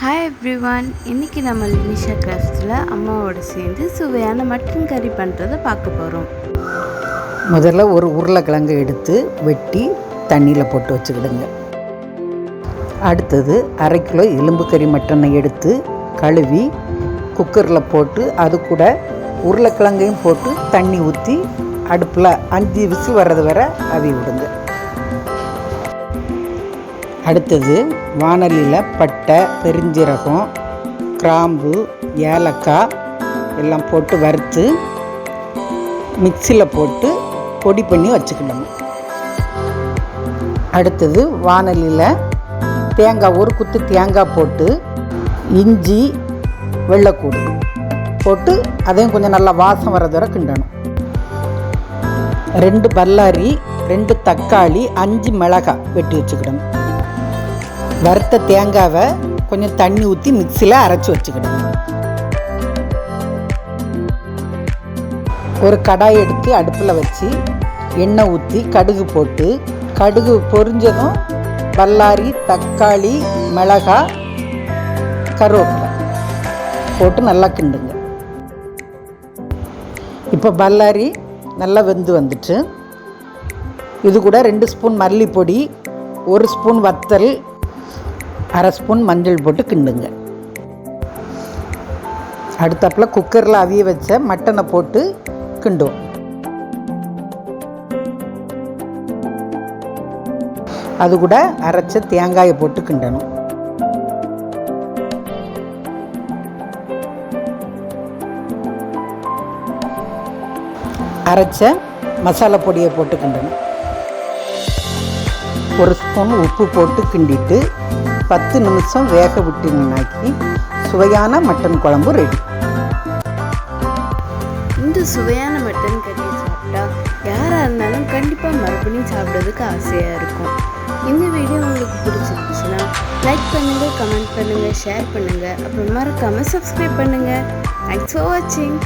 Hi everyone, இன்றைக்கி நம்ம லினிஷா கிராஃப்ட்ஸில் அம்மாவோடு சேர்ந்து சுவையான மட்டன் கறி பண்ணுறதை பார்க்க போகிறோம். முதல்ல ஒரு உருளைக்கிழங்கு எடுத்து வெட்டி தண்ணியில் போட்டு வச்சுக்கிடுங்க. அடுத்தது 1/2 கிலோ எலும்பு கறி மட்டனை எடுத்து கழுவி குக்கரில் போட்டு அது கூட உருளைக்கிழங்கையும் போட்டு தண்ணி ஊற்றி அடுப்பில் 5 விசில் வர்றது வரை அவி விடுங்க. அடுத்தது வாணலியில் பட்டை, பெருஞ்சீரகம், கிராம்பு, ஏலக்காய் எல்லாம் போட்டு வறுத்து மிக்சியில் போட்டு பொடி பண்ணி வச்சுக்கணும். அடுத்தது வாணலியில் தேங்காய், ஒரு குத்து தேங்காய் போட்டு இஞ்சி, வெள்ளைக்கூடு போட்டு அதையும் கொஞ்சம் நல்லா வாசம் வர்றது வரை கிண்டணும். 2 பல்லாரி, 2 தக்காளி, 5 மிளகாய் வெட்டி வச்சுக்கிடணும். வறுத்த தேங்காவை கொஞ்சம் தண்ணி ஊற்றி மிக்சியில் அரைச்சி வச்சுக்கிடணும். ஒரு கடாய் எடுத்து அடுப்பில் வச்சு எண்ணெய் ஊற்றி கடுகு போட்டு, கடுகு பொரிஞ்சதும் பல்லாரி, தக்காளி, மிளகாய், கருவேப்பிலை போட்டு நல்லா கிண்டுங்க. இப்போ பல்லாரி நல்லா வெந்து வந்துட்டு இது கூட 2 ஸ்பூன் மல்லிப்பொடி, 1 ஸ்பூன் வத்தல், 1/2 ஸ்பூன் மஞ்சள் போட்டு கிண்டுங்க. அடுத்தாப்பில் குக்கரில் அவிய வச்ச மட்டனை போட்டு கிண்டுவோம். அது கூட அரைச்ச தேங்காயை போட்டு கிண்டணும். அரைச்ச மசாலா பொடியை போட்டு கிண்டணும். 1 ஸ்பூன் உப்பு போட்டு கிண்டிட்டு 10 நிமிஷம் வேக விட்டீங்கன்னாக்கி சுவையான மட்டன் குழம்பு ரெடி. இந்த சுவையான மட்டன் கறி சாப்பிட்டா யாராக இருந்தாலும் கண்டிப்பாக மறுபடியும் சாப்பிட்றதுக்கு ஆசையாக இருக்கும். இந்த வீடியோ உங்களுக்கு பிடிச்சிருந்துச்சுன்னா லைக் பண்ணுங்கள், கமெண்ட் பண்ணுங்கள், ஷேர் பண்ணுங்கள், அப்புறம் மறக்காமல் சப்ஸ்கிரைப் பண்ணுங்கள். தேங்க்ஸ் ஃபார் வாட்சிங்.